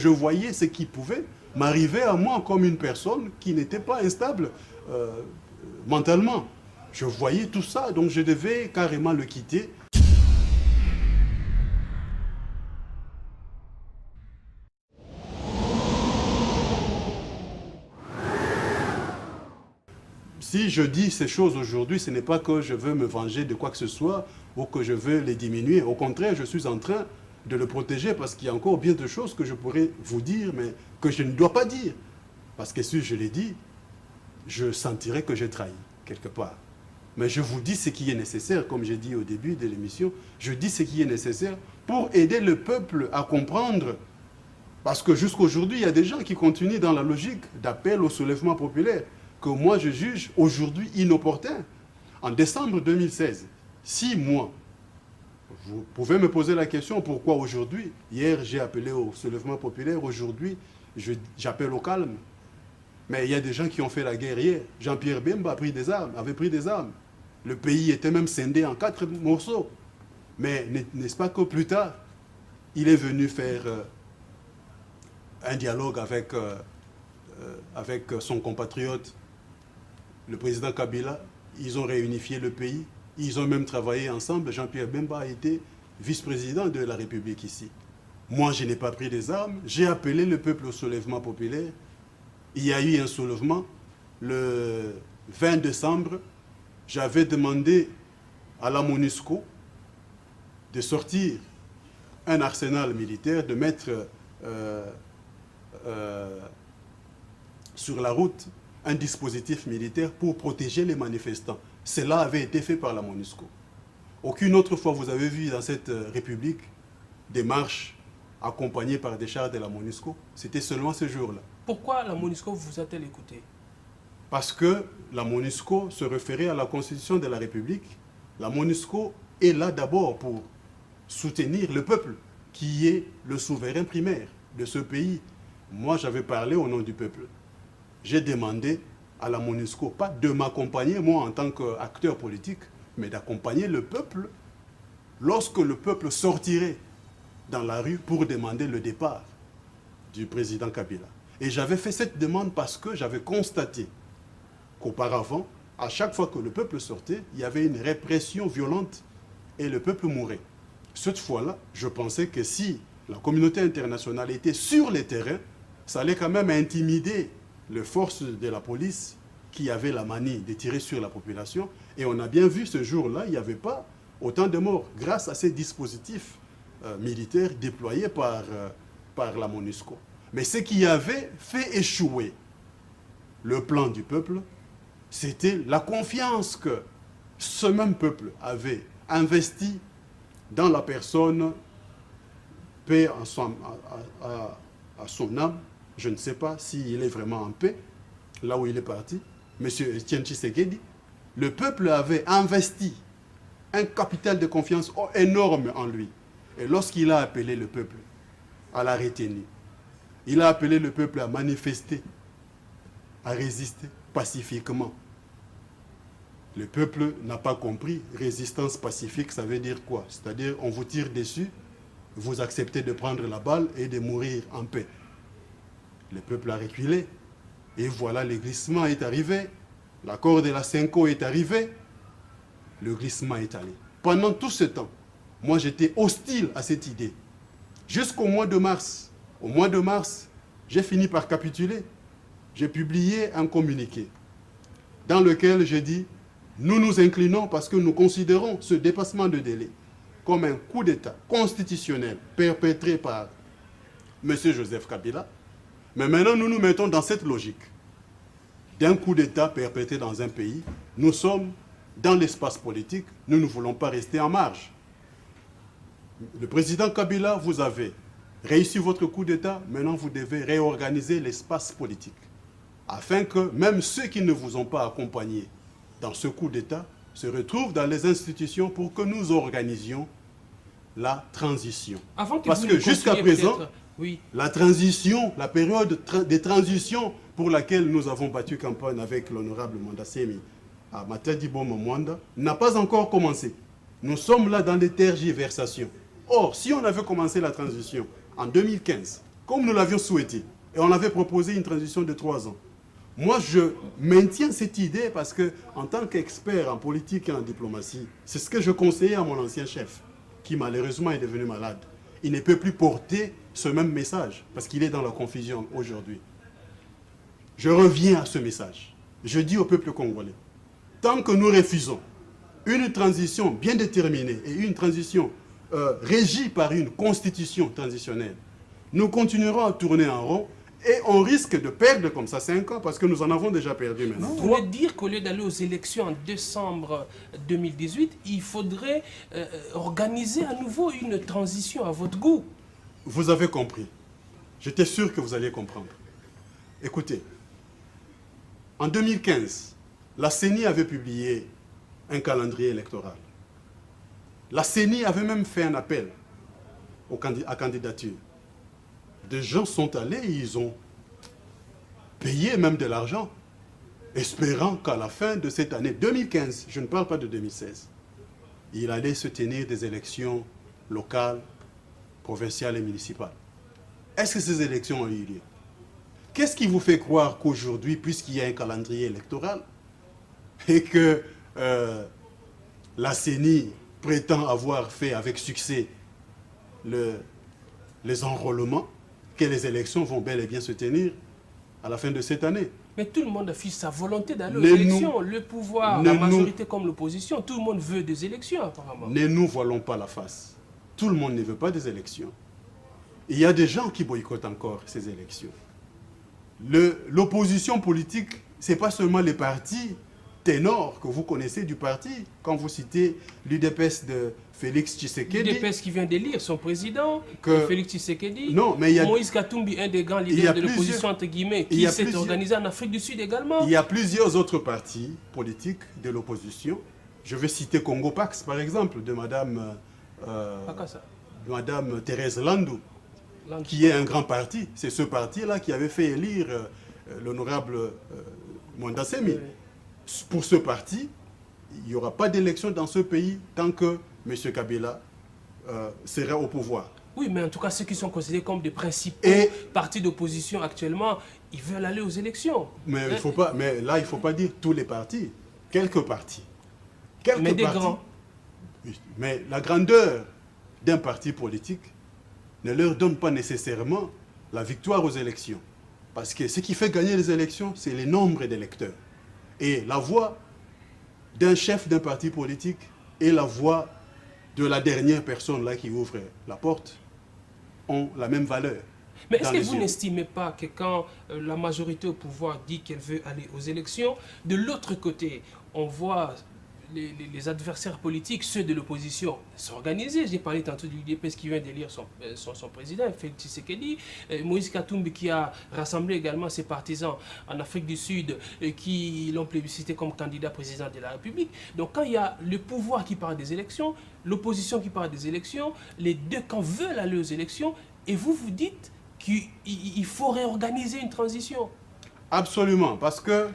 Je voyais ce qui pouvait m'arriver à moi comme une personne qui n'était pas instable mentalement. Je voyais tout ça, donc je devais carrément le quitter. Si je dis ces choses aujourd'hui, ce n'est pas que je veux me venger de quoi que ce soit ou que je veux les diminuer. Au contraire, je suis en train de le protéger parce qu'il y a encore bien de choses que je pourrais vous dire, mais que je ne dois pas dire. Parce que si je les dis, je sentirais que j'ai trahi quelque part. Mais je vous dis ce qui est nécessaire, comme j'ai dit au début de l'émission, je dis ce qui est nécessaire pour aider le peuple à comprendre. Parce que jusqu'aujourd'hui, il y a des gens qui continuent dans la logique d'appel au soulèvement populaire, que moi je juge aujourd'hui inopportun. En décembre 2016, 6 mois, vous pouvez me poser la question pourquoi aujourd'hui, hier j'ai appelé au soulèvement populaire, aujourd'hui j'appelle au calme. Mais il y a des gens qui ont fait la guerre hier. Jean-Pierre Bemba avait pris des armes. Le pays était même scindé en 4 morceaux. Mais n'est-ce pas que plus tard, il est venu faire un dialogue avec son compatriote, le président Kabila. Ils ont réunifié le pays. Ils ont même travaillé ensemble. Jean-Pierre Bemba a été vice-président de la République ici. Moi, je n'ai pas pris des armes. J'ai appelé le peuple au soulèvement populaire. Il y a eu un soulèvement. Le 20 décembre, j'avais demandé à la MONUSCO de sortir un arsenal militaire, de mettre sur la route un dispositif militaire pour protéger les manifestants. Cela avait été fait par la MONUSCO. Aucune autre fois vous avez vu dans cette République des marches accompagnées par des chars de la MONUSCO. C'était seulement ce jour-là. Pourquoi la MONUSCO vous a-t-elle écouté? Parce que la MONUSCO se référait à la Constitution de la République. La MONUSCO est là d'abord pour soutenir le peuple, qui est le souverain primaire de ce pays. Moi, j'avais parlé au nom du peuple. J'ai demandé à la MONUSCO, pas de m'accompagner, moi, en tant qu'acteur politique, mais d'accompagner le peuple lorsque le peuple sortirait dans la rue pour demander le départ du président Kabila. Et j'avais fait cette demande parce que j'avais constaté qu'auparavant, à chaque fois que le peuple sortait, il y avait une répression violente et le peuple mourait. Cette fois-là, je pensais que si la communauté internationale était sur les terrains, ça allait quand même intimider les forces de la police qui avaient la manie de tirer sur la population. Et on a bien vu ce jour-là, il n'y avait pas autant de morts grâce à ces dispositifs militaires déployés par la MONUSCO. Mais ce qui avait fait échouer le plan du peuple, c'était la confiance que ce même peuple avait investie dans la personne, paix à son âme. Je ne sais pas s'il est vraiment en paix, là où il est parti, M. Etienne Tshisekedi. Le peuple avait investi un capital de confiance énorme en lui. Et lorsqu'il a appelé le peuple à la retenue, il a appelé le peuple à manifester, à résister pacifiquement. Le peuple n'a pas compris. Résistance pacifique, ça veut dire quoi? C'est-à-dire, on vous tire dessus, vous acceptez de prendre la balle et de mourir en paix. Le peuple a reculé. Et voilà, le glissement est arrivé. L'accord de la Cinco est arrivé. Le glissement est allé. Pendant tout ce temps, moi j'étais hostile à cette idée. Jusqu'au mois de mars. Au mois de mars, j'ai fini par capituler. J'ai publié un communiqué dans lequel j'ai dit « Nous nous inclinons parce que nous considérons ce dépassement de délai comme un coup d'État constitutionnel perpétré par M. Joseph Kabila. Mais maintenant, nous nous mettons dans cette logique d'un coup d'État perpétré dans un pays. Nous sommes dans l'espace politique, nous ne voulons pas rester en marge. Le président Kabila, vous avez réussi votre coup d'État, maintenant vous devez réorganiser l'espace politique, afin que même ceux qui ne vous ont pas accompagné dans ce coup d'État se retrouvent dans les institutions pour que nous organisions la transition. Parce que jusqu'à présent, oui, la transition, la période de transition pour laquelle nous avons battu campagne avec l'honorable Mwanda Semi à Matadi Boma Mwanda n'a pas encore commencé. Nous sommes là dans des tergiversations. Or, si on avait commencé la transition en 2015, comme nous l'avions souhaité. Et on avait proposé une transition de 3 ans. Moi, je maintiens cette idée parce que, en tant qu'expert en politique et en diplomatie, c'est ce que je conseillais à mon ancien chef, qui malheureusement est devenu malade. Il ne peut plus porter ce même message parce qu'il est dans la confusion aujourd'hui. Je reviens à ce message. Je dis au peuple congolais, tant que nous refusons une transition bien déterminée et une transition régie par une constitution transitionnelle, nous continuerons à tourner en rond et on risque de perdre comme ça 5 ans parce que nous en avons déjà perdu maintenant. Vous voulez dire qu'au lieu d'aller aux élections en décembre 2018, il faudrait organiser à nouveau une transition à votre goût? Vous avez compris. J'étais sûr que vous alliez comprendre. Écoutez, en 2015, la CENI avait publié un calendrier électoral. La CENI avait même fait un appel à candidature. Des gens sont allés, ils ont payé même de l'argent, espérant qu'à la fin de cette année 2015, je ne parle pas de 2016, il allait se tenir des élections locales, provinciales et municipales. Est-ce que ces élections ont eu lieu? Qu'est-ce qui vous fait croire qu'aujourd'hui, puisqu'il y a un calendrier électoral et que la CENI prétend avoir fait avec succès les enrôlements, que les élections vont bel et bien se tenir à la fin de cette année? Mais tout le monde affiche sa volonté d'aller aux élections. Le pouvoir, la majorité comme l'opposition, tout le monde veut des élections apparemment. Ne nous voilons pas la face. Tout le monde ne veut pas des élections. Il y a des gens qui boycottent encore ces élections. L'opposition politique, ce n'est pas seulement les partis ténors que vous connaissez du parti, quand vous citez l'UDPS de Félix Tshisekedi. L'UDPS qui vient d'élire son président, Félix Tshisekedi. Non, mais il y a Moïse Katumbi, un des grands leaders de l'opposition, entre guillemets, qui s'est organisé en Afrique du Sud également. Il y a plusieurs autres partis politiques de l'opposition. Je vais citer Congo Pax, par exemple, de Madame Thérèse Landou, qui est un grand parti. C'est ce parti-là qui avait fait élire l'honorable Mwanda Semi. Oui. Pour ce parti, il n'y aura pas d'élection dans ce pays tant que M. Kabila sera au pouvoir. Oui, mais en tout cas, ceux qui sont considérés comme des principaux partis d'opposition actuellement, ils veulent aller aux élections. Mais, là, il ne faut pas dire tous les partis. Quelques partis. Mais des grands. Mais la grandeur d'un parti politique ne leur donne pas nécessairement la victoire aux élections. Parce que ce qui fait gagner les élections, c'est le nombre d'électeurs. Et la voix d'un chef d'un parti politique et la voix de la dernière personne là qui ouvre la porte ont la même valeur. Mais est-ce que vous n'estimez pas que quand la majorité au pouvoir dit qu'elle veut aller aux élections, de l'autre côté, on voit les adversaires politiques, ceux de l'opposition, s'organiser? J'ai parlé tantôt du UDPS qui vient d'élire son président, Félix Tshisekedi, Moïse Katumbi qui a rassemblé également ses partisans en Afrique du Sud qui l'ont plébiscité comme candidat président de la République. Donc quand il y a le pouvoir qui parle des élections, l'opposition qui parle des élections, les deux camps veulent aller aux élections et vous vous dites qu'il faut réorganiser une transition. Absolument, parce que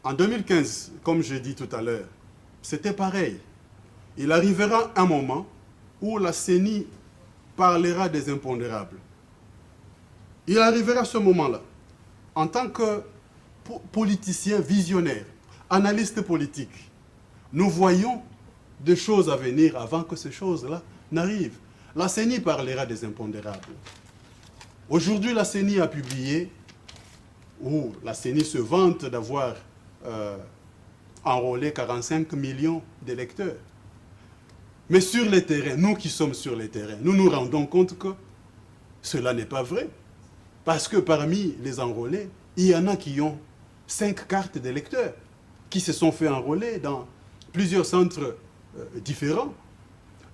en 2015, comme je dis tout à l'heure, c'était pareil. Il arrivera un moment où la CENI parlera des impondérables. Il arrivera ce moment-là. En tant que politicien visionnaire, analyste politique, nous voyons des choses à venir avant que ces choses-là n'arrivent. La CENI parlera des impondérables. Aujourd'hui, la CENI a publié, où la CENI se vante d'avoir enrôler 45 millions d'électeurs. Mais sur les terrains, nous qui sommes sur les terrains, nous nous rendons compte que cela n'est pas vrai. Parce que parmi les enrôlés, il y en a qui ont 5 cartes d'électeurs, qui se sont fait enrôler dans plusieurs centres différents.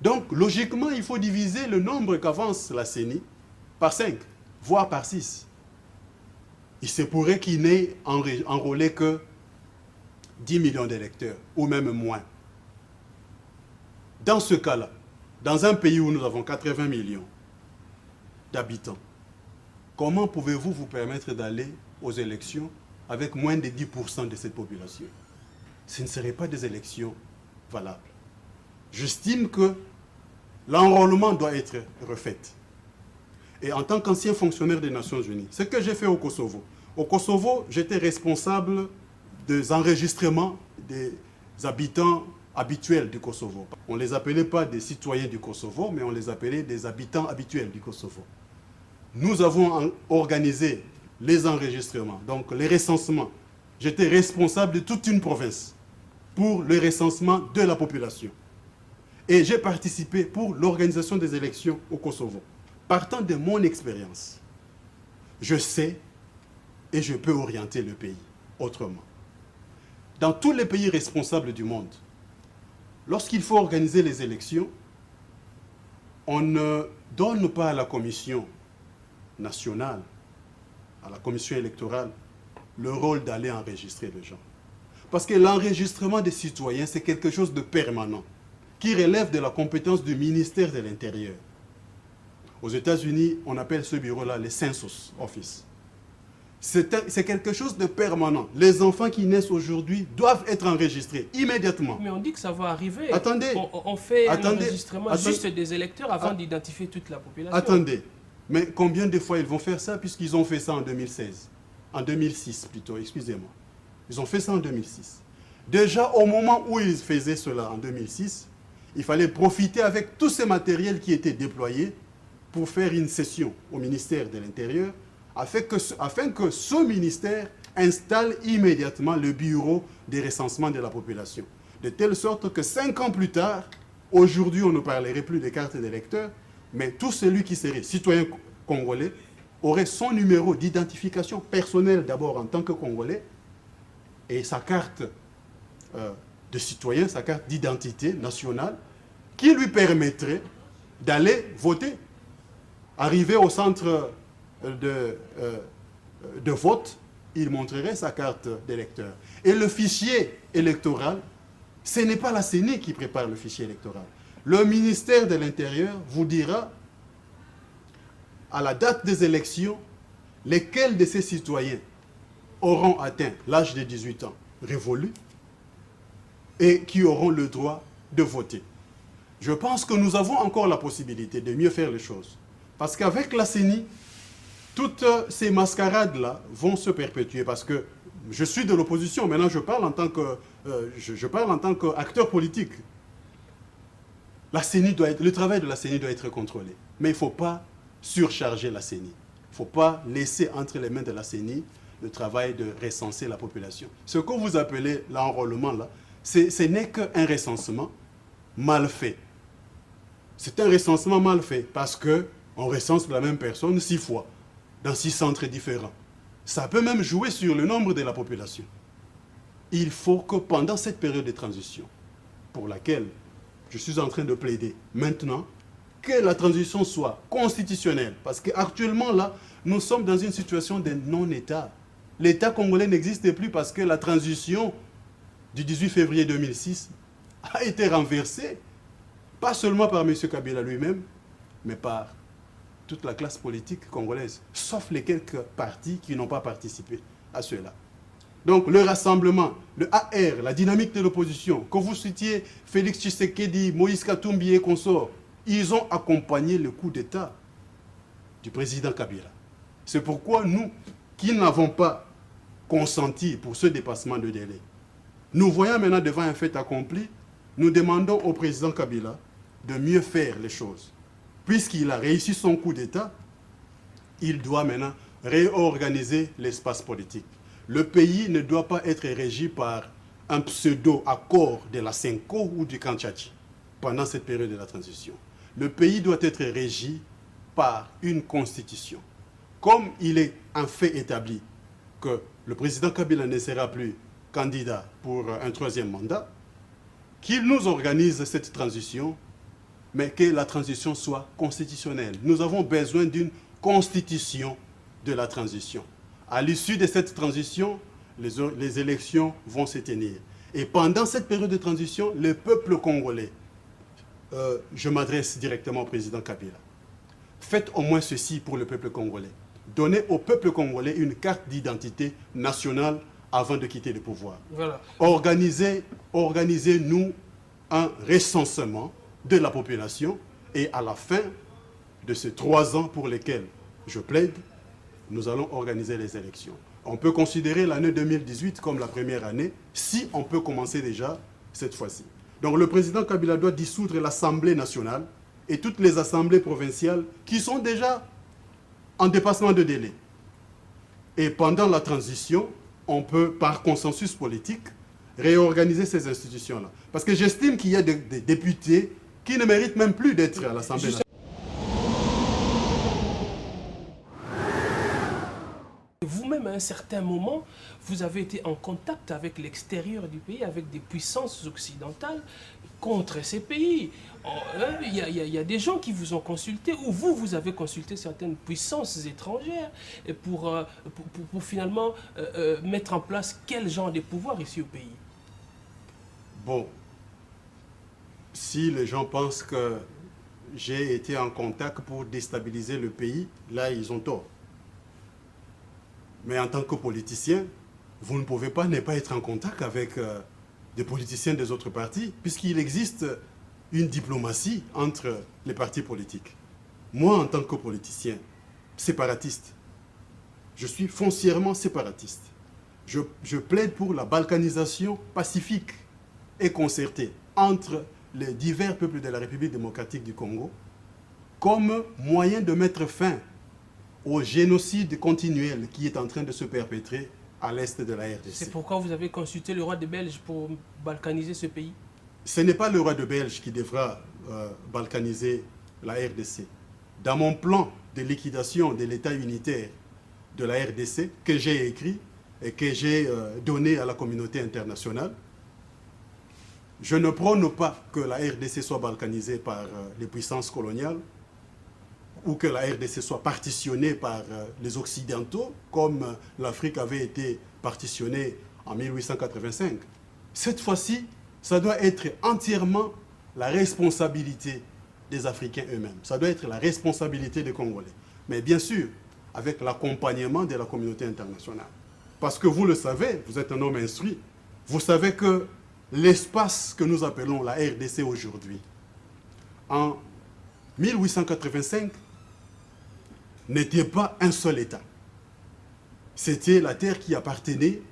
Donc, logiquement, il faut diviser le nombre qu'avance la CENI par 5, voire par 6. Il se pourrait qu'il n'ait enrôlé que 10 millions d'électeurs, ou même moins. Dans ce cas-là, dans un pays où nous avons 80 millions d'habitants, comment pouvez-vous vous permettre d'aller aux élections avec moins de 10% de cette population? Ce ne seraient pas des élections valables. J'estime que l'enrôlement doit être refait. et en tant qu'ancien fonctionnaire des Nations Unies, ce que j'ai fait au Kosovo. Au Kosovo, j'étais responsable des enregistrements des habitants habituels du Kosovo. On ne les appelait pas des citoyens du Kosovo, mais on les appelait des habitants habituels du Kosovo. Nous avons organisé les enregistrements, donc les recensements. J'étais responsable de toute une province pour le recensement de la population. Et j'ai participé pour l'organisation des élections au Kosovo. Partant de mon expérience, je sais et je peux orienter le pays autrement. Dans tous les pays responsables du monde, lorsqu'il faut organiser les élections, on ne donne pas à la commission nationale, à la commission électorale, le rôle d'aller enregistrer les gens. Parce que l'enregistrement des citoyens, c'est quelque chose de permanent, qui relève de la compétence du ministère de l'Intérieur. Aux États-Unis, on appelle ce bureau-là le Census Office. C'est quelque chose de permanent. Les enfants qui naissent aujourd'hui doivent être enregistrés immédiatement. Mais on dit que ça va arriver. Attendez. On fait un enregistrement juste des électeurs avant d'identifier toute la population. Attendez. Mais combien de fois ils vont faire ça, puisqu'ils ont fait ça en 2016? En 2006 plutôt, excusez-moi. Ils ont fait ça en 2006. Déjà, au moment où ils faisaient cela en 2006, il fallait profiter avec tous ces matériels qui étaient déployés pour faire une session au ministère de l'Intérieur, afin que ce ministère installe immédiatement le bureau des recensements de la population. De telle sorte que 5 ans plus tard, aujourd'hui on ne parlerait plus des cartes d'électeurs, mais tout celui qui serait citoyen congolais aurait son numéro d'identification personnelle d'abord en tant que Congolais et sa carte de citoyen, sa carte d'identité nationale qui lui permettrait d'aller voter. Arrivé au centre de vote, il montrerait sa carte d'électeur. Et le fichier électoral, ce n'est pas la CENI qui prépare le fichier électoral. Le ministère de l'Intérieur vous dira, à la date des élections, lesquels de ces citoyens auront atteint l'âge de 18 ans révolu et qui auront le droit de voter. Je pense que nous avons encore la possibilité de mieux faire les choses. Parce qu'avec la CENI, toutes ces mascarades-là vont se perpétuer. Parce que je suis de l'opposition, maintenant je parle en tant qu'acteur politique. Le travail de la CENI doit être contrôlé. Mais il ne faut pas surcharger la CENI. Il ne faut pas laisser entre les mains de la CENI le travail de recenser la population. Ce que vous appelez l'enrôlement, là, ce n'est qu'un recensement mal fait. C'est un recensement mal fait parce qu'on recense la même personne 6 fois dans 6 centres différents. Ça peut même jouer sur le nombre de la population. Il faut que pendant cette période de transition, pour laquelle je suis en train de plaider maintenant, que la transition soit constitutionnelle. Parce qu'actuellement, là, nous sommes dans une situation de non-État. L'État congolais n'existe plus parce que la transition du 18 février 2006 a été renversée, pas seulement par M. Kabila lui-même, mais par toute la classe politique congolaise, sauf les quelques partis qui n'ont pas participé à cela. Donc le rassemblement, le AR, la dynamique de l'opposition, que vous citiez Félix Tshisekedi, Moïse Katumbi et consorts, ils ont accompagné le coup d'État du président Kabila. C'est pourquoi nous, qui n'avons pas consenti pour ce dépassement de délai, nous voyons maintenant devant un fait accompli, nous demandons au président Kabila de mieux faire les choses. Puisqu'il a réussi son coup d'État, il doit maintenant réorganiser l'espace politique. Le pays ne doit pas être régi par un pseudo-accord de la CENCO ou du Kantchachi pendant cette période de la transition. Le pays doit être régi par une constitution. Comme il est un fait établi que le président Kabila ne sera plus candidat pour un 3e mandat, qu'il nous organise cette transition, mais que la transition soit constitutionnelle. Nous avons besoin d'une constitution de la transition. À l'issue de cette transition, les élections vont se tenir. Et pendant cette période de transition, le peuple congolais, je m'adresse directement au président Kabila, faites au moins ceci pour le peuple congolais. Donnez au peuple congolais une carte d'identité nationale avant de quitter le pouvoir. Voilà. Organisez-nous un recensement de la population et à la fin, de ces 3 ans pour lesquels je plaide, nous allons organiser les élections. On peut considérer l'année 2018 comme la première année, si on peut commencer déjà cette fois-ci. Donc le président Kabila doit dissoudre l'Assemblée nationale et toutes les assemblées provinciales qui sont déjà en dépassement de délai. Et pendant la transition, on peut, par consensus politique, réorganiser ces institutions-là. Parce que j'estime qu'il y a des députés qui ne méritent même plus d'être à l'Assemblée nationale. Vous-même, à un certain moment, vous avez été en contact avec l'extérieur du pays, avec des puissances occidentales contre ces pays. Il y a des gens qui vous ont consulté, ou vous avez consulté certaines puissances étrangères pour finalement mettre en place quel genre de pouvoir ici au pays. Bon, si les gens pensent que j'ai été en contact pour déstabiliser le pays, là, ils ont tort. Mais en tant que politicien, vous ne pouvez pas ne pas être en contact avec des politiciens des autres partis, puisqu'il existe une diplomatie entre les partis politiques. Moi, en tant que politicien, séparatiste, je suis foncièrement séparatiste. Je plaide pour la balkanisation pacifique et concertée entre les divers peuples de la République démocratique du Congo comme moyen de mettre fin au génocide continuel qui est en train de se perpétrer à l'est de la RDC. C'est pourquoi vous avez consulté le roi de Belge pour balkaniser ce pays? Ce n'est pas le roi de Belge qui devra balkaniser la RDC. Dans mon plan de liquidation de l'État unitaire de la RDC, que j'ai écrit et que j'ai donné à la communauté internationale, je ne prône pas que la RDC soit balkanisée par les puissances coloniales, ou que la RDC soit partitionnée par les Occidentaux, comme l'Afrique avait été partitionnée en 1885. Cette fois-ci, ça doit être entièrement la responsabilité des Africains eux-mêmes. Ça doit être la responsabilité des Congolais. Mais bien sûr, avec l'accompagnement de la communauté internationale. Parce que vous le savez, vous êtes un homme instruit, vous savez que l'espace que nous appelons la RDC aujourd'hui, en 1885, n'était pas un seul État. C'était la terre qui appartenait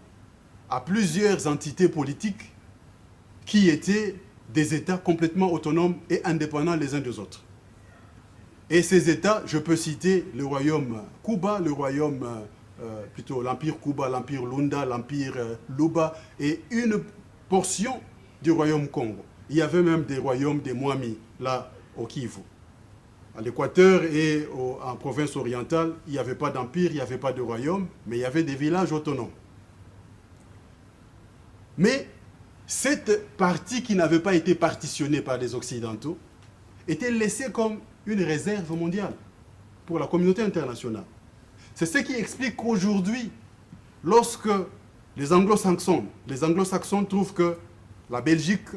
à plusieurs entités politiques qui étaient des États complètement autonomes et indépendants les uns des autres. Et ces États, je peux citer le royaume Kuba, le royaume, plutôt l'empire Kuba, l'empire Lunda, l'empire Luba et une portion du royaume Congo. Il y avait même des royaumes des Mwami, là, au Kivu. À l'Équateur et en province orientale, il n'y avait pas d'empire, il n'y avait pas de royaume, mais il y avait des villages autonomes. Mais cette partie qui n'avait pas été partitionnée par les Occidentaux était laissée comme une réserve mondiale pour la communauté internationale. C'est ce qui explique qu'aujourd'hui, lorsque les anglo-saxons trouvent que la Belgique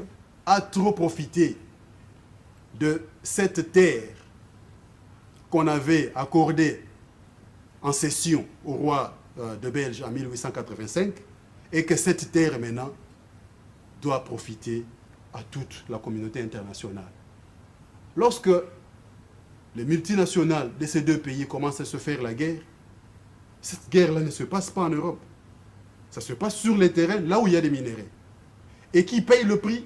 a trop profité de cette terre qu'on avait accordée en cession au roi de Belge en 1885 et que cette terre maintenant doit profiter à toute la communauté internationale. Lorsque les multinationales de ces deux pays commencent à se faire la guerre, cette guerre-là ne se passe pas en Europe. Ça se passe sur les terrains, là où il y a des minéraux. Et qui paye le prix?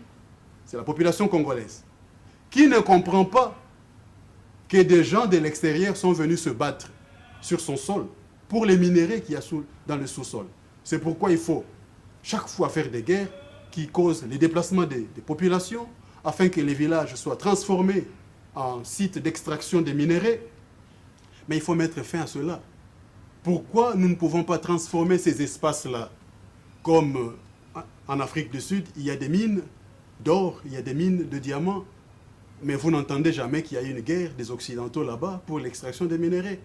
C'est la population congolaise, qui ne comprend pas que des gens de l'extérieur sont venus se battre sur son sol pour les minéraux qu'il y a dans le sous-sol. C'est pourquoi il faut chaque fois faire des guerres qui causent les déplacements des populations afin que les villages soient transformés en sites d'extraction des minéraux. Mais il faut mettre fin à cela. Pourquoi nous ne pouvons pas transformer ces espaces-là? Comme en Afrique du Sud, il y a des mines d'or, il y a des mines de diamants. Mais vous n'entendez jamais qu'il y a une guerre des Occidentaux là-bas pour l'extraction des minéraux.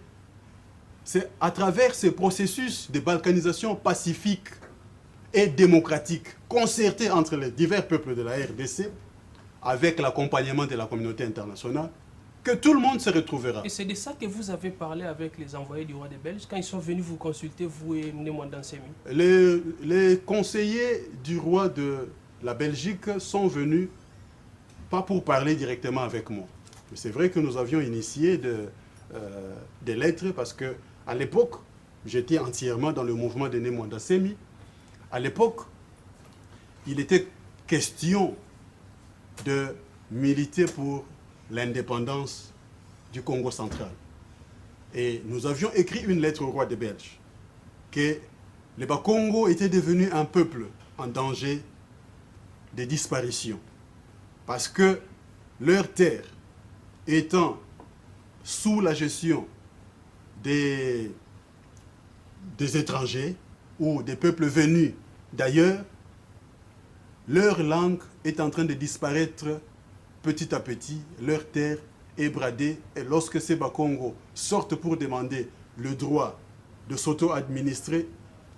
C'est à travers ce processus de balkanisation pacifique et démocratique, concerté entre les divers peuples de la RDC, avec l'accompagnement de la communauté internationale, que tout le monde se retrouvera. Et c'est de ça que vous avez parlé avec les envoyés du roi des Belges, quand ils sont venus vous consulter, vous et Mnemanda Nsemi? Les conseillers du roi de la Belgique sont venus, pas pour parler directement avec moi. C'est vrai que nous avions initié des lettres parce que à l'époque, j'étais entièrement dans le mouvement de Nemwanda Semi. À l'époque, il était question de militer pour l'indépendance du Congo central. Et nous avions écrit une lettre au roi des Belges que le Bas-Congo était devenu un peuple en danger de disparition parce que leurs terres étant sous la gestion des étrangers ou des peuples venus d'ailleurs, leur langue est en train de disparaître petit à petit, leur terre est bradée, et lorsque ces Bas-Congo sortent pour demander le droit de s'auto-administrer,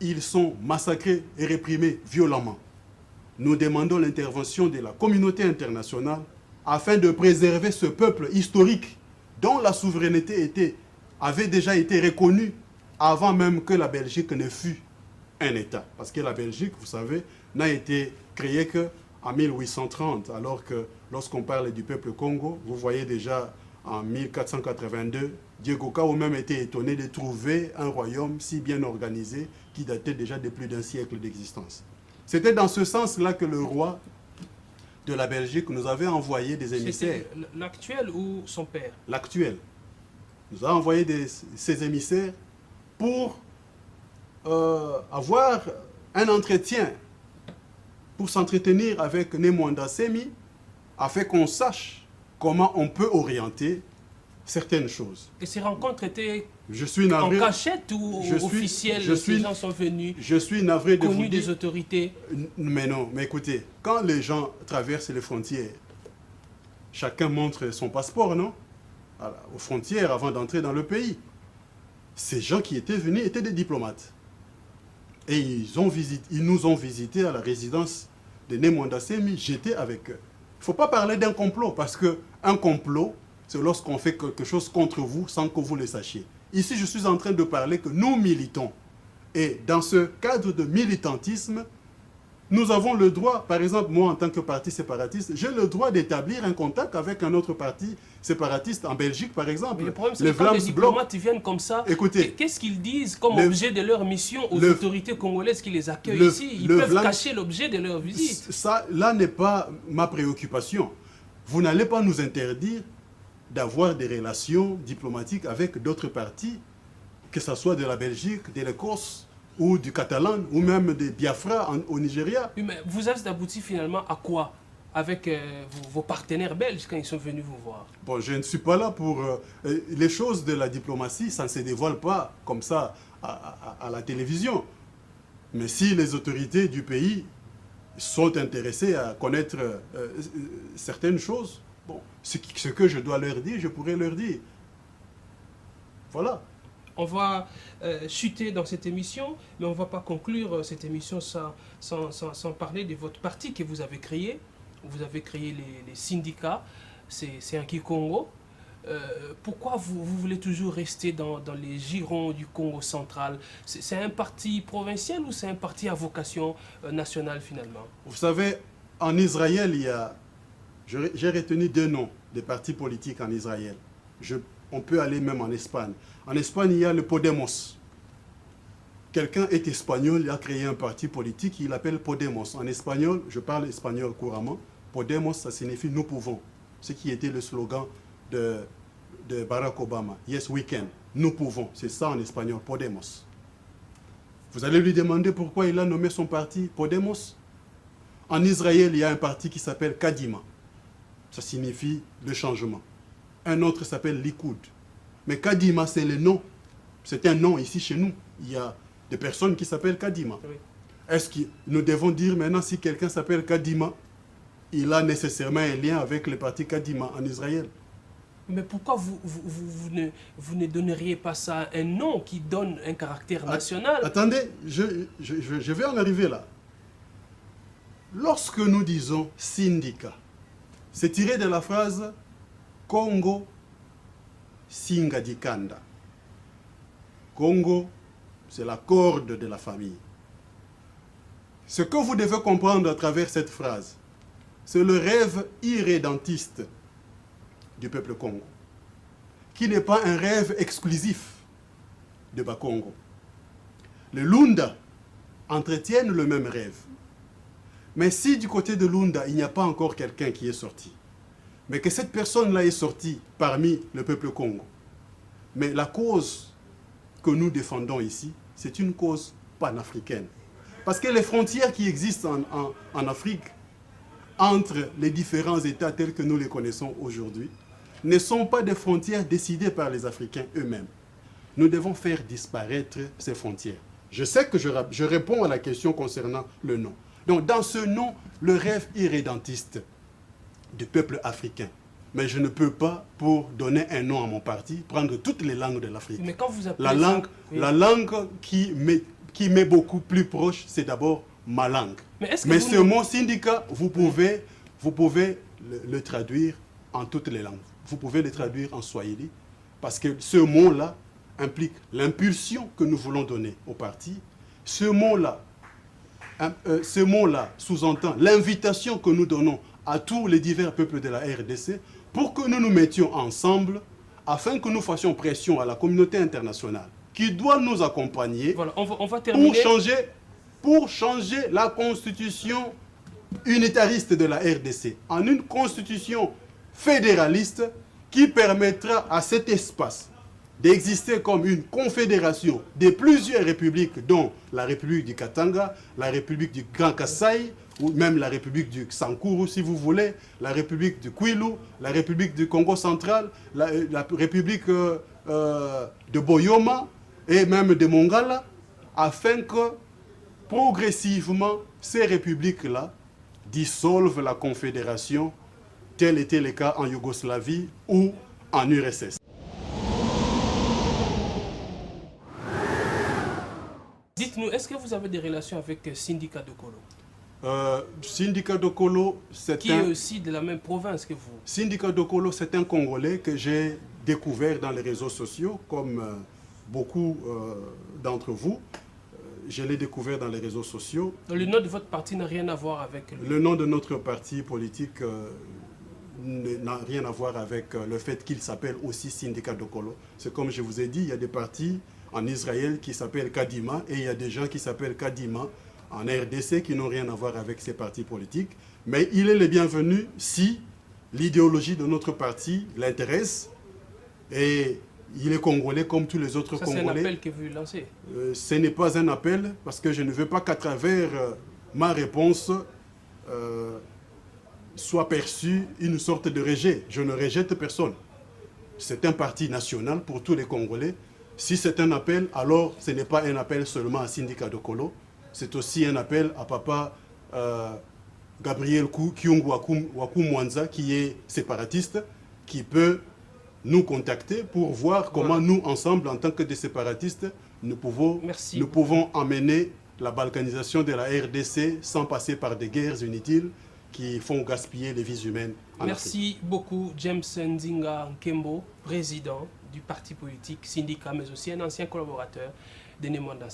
ils sont massacrés et réprimés violemment. Nous demandons l'intervention de la communauté internationale afin de préserver ce peuple historique dont la souveraineté avait déjà été reconnue avant même que la Belgique ne fût un État. Parce que la Belgique, vous savez, n'a été créée qu'en 1830, alors que lorsqu'on parle du peuple Congo, vous voyez déjà en 1482, Diego Cao même était étonné de trouver un royaume si bien organisé qui datait déjà de plus d'un siècle d'existence. C'était dans ce sens-là que le roi de la Belgique nous avait envoyé des émissaires. C'était l'actuel ou son père? L'actuel. Nous a envoyé ses émissaires pour avoir un entretien, pour s'entretenir avec Nemwanda Semi, afin qu'on sache comment on peut orienter certaines choses. Et ces rencontres étaient en cachette ou officielles? Ces gens sont venus, je suis navré de connus vous dire, des autorités? Mais non, mais écoutez, quand les gens traversent les frontières, chacun montre son passeport, non? Aux frontières avant d'entrer dans le pays. Ces gens qui étaient venus étaient des diplomates. Et ils nous ont visités à la résidence de Nemwanda Semi. J'étais avec eux. Il ne faut pas parler d'un complot, parce qu'un complot, c'est lorsqu'on fait quelque chose contre vous sans que vous le sachiez. Ici, je suis en train de parler que nous militons. Et dans ce cadre de militantisme, nous avons le droit, par exemple, moi en tant que parti séparatiste, j'ai le droit d'établir un contact avec un autre parti séparatiste en Belgique, par exemple. Mais le problème, c'est que quand les diplomates viennent comme ça, qu'est-ce qu'ils disent comme objet de leur mission aux autorités congolaises qui les accueillent ici? Ils peuvent cacher l'objet de leur visite. Ça, là n'est pas ma préoccupation. Vous n'allez pas nous interdire d'avoir des relations diplomatiques avec d'autres partis, que ce soit de la Belgique, de l'Écosse, ou du Catalan, ou même des Biafra au Nigeria. Oui, mais vous avez abouti finalement à quoi avec vos partenaires belges quand ils sont venus vous voir? Bon, je ne suis pas là pour... les choses de la diplomatie, ça ne se dévoile pas comme ça à la télévision. Mais si les autorités du pays sont intéressées à connaître certaines choses, bon, ce que je dois leur dire, je pourrais leur dire. Voilà. On va chuter dans cette émission, mais on ne va pas conclure cette émission sans parler de votre parti que vous avez créé. Vous avez créé les syndicats, c'est un Congo. Pourquoi vous voulez toujours rester dans les girons du Congo central? C'est un parti provincial ou c'est un parti à vocation nationale finalement? Vous savez, en Israël, j'ai retenu 2 noms de partis politiques en Israël. On peut aller même en Espagne. En Espagne, il y a le Podemos. Quelqu'un est espagnol, il a créé un parti politique, il l'appelle Podemos. En espagnol, je parle espagnol couramment, Podemos, ça signifie « nous pouvons », ce qui était le slogan de Barack Obama. « Yes, we can », nous pouvons, c'est ça en espagnol, Podemos. Vous allez lui demander pourquoi il a nommé son parti Podemos. En Israël, il y a un parti qui s'appelle Kadima, ça signifie le changement. Un autre s'appelle Likoud. Mais Kadima, c'est le nom. C'est un nom ici chez nous. Il y a des personnes qui s'appellent Kadima. Oui. Est-ce que nous devons dire maintenant si quelqu'un s'appelle Kadima, il a nécessairement un lien avec le parti Kadima en Israël? Mais pourquoi vous ne donneriez pas ça un nom qui donne un caractère national? Attendez, je vais en arriver là. Lorsque nous disons syndicat, c'est tiré de la phrase Congo Singadikanda. Congo, c'est la corde de la famille. Ce que vous devez comprendre à travers cette phrase, c'est le rêve irrédentiste du peuple Congo, qui n'est pas un rêve exclusif de Bakongo. Les Lunda entretiennent le même rêve. Mais si du côté de Lunda, il n'y a pas encore quelqu'un qui est sorti, mais que cette personne-là est sortie parmi le peuple Congo, mais la cause que nous défendons ici, c'est une cause panafricaine. Parce que les frontières qui existent en Afrique, entre les différents États tels que nous les connaissons aujourd'hui, ne sont pas des frontières décidées par les Africains eux-mêmes. Nous devons faire disparaître ces frontières. Je sais que je réponds à la question concernant le nom. Donc, dans ce nom, le rêve irrédentiste du peuple africain. Mais je ne peux pas, pour donner un nom à mon parti, prendre toutes les langues de l'Afrique. Mais quand vous appelez la langue qui m'est beaucoup plus proche, c'est d'abord ma langue. Mais ce mot syndicat, vous pouvez le traduire en toutes les langues. Vous pouvez le traduire en swahili, parce que ce mot-là implique l'impulsion que nous voulons donner au parti. Ce mot-là sous-entend l'invitation que nous donnons à tous les divers peuples de la RDC pour que nous nous mettions ensemble afin que nous fassions pression à la communauté internationale qui doit nous accompagner. Voilà, on va terminer. Pour changer la constitution unitariste de la RDC en une constitution fédéraliste qui permettra à cet espace d'exister comme une confédération de plusieurs républiques, dont la République du Katanga, la République du Grand Kasaï, ou même la République du Sankuru, si vous voulez, la République du Kwilu, la République du Congo central, la République de Boyoma et même de Mongala, afin que progressivement ces républiques-là dissolvent la confédération, tel était le cas en Yougoslavie ou en URSS. Dites-nous, est-ce que vous avez des relations avec Syndicat Dokolo? Syndicat Dokolo, qui est aussi de la même province que vous. Syndicat Dokolo, c'est un Congolais que j'ai découvert dans les réseaux sociaux, comme beaucoup d'entre vous. Je l'ai découvert dans les réseaux sociaux. Le nom de votre parti n'a rien à voir avec... Le nom de notre parti politique n'a rien à voir avec le fait qu'il s'appelle aussi Syndicat Dokolo. C'est comme je vous ai dit, il y a des partis en Israël qui s'appellent Kadima et il y a des gens qui s'appellent Kadima en RDC qui n'ont rien à voir avec ces partis politiques. Mais il est le bienvenu si l'idéologie de notre parti l'intéresse et il est congolais comme tous les autres Congolais. C'est un appel que vous lancez. Ce n'est pas un appel parce que je ne veux pas qu'à travers ma réponse soit perçue une sorte de rejet. Je ne rejette personne. C'est un parti national pour tous les Congolais. Si c'est un appel, alors ce n'est pas un appel seulement à Syndicat Dokolo. C'est aussi un appel à papa Gabriel Kyungu Wakumwanza, qui est séparatiste, qui peut nous contacter pour voir comment nous, ensemble, en tant que des séparatistes, nous pouvons emmener la balkanisation de la RDC sans passer par des guerres inutiles qui font gaspiller les vies humaines en Afrique. Merci beaucoup, James Nzinga Nkembo, président du parti politique Syndicat, mais aussi un ancien collaborateur de Némanda.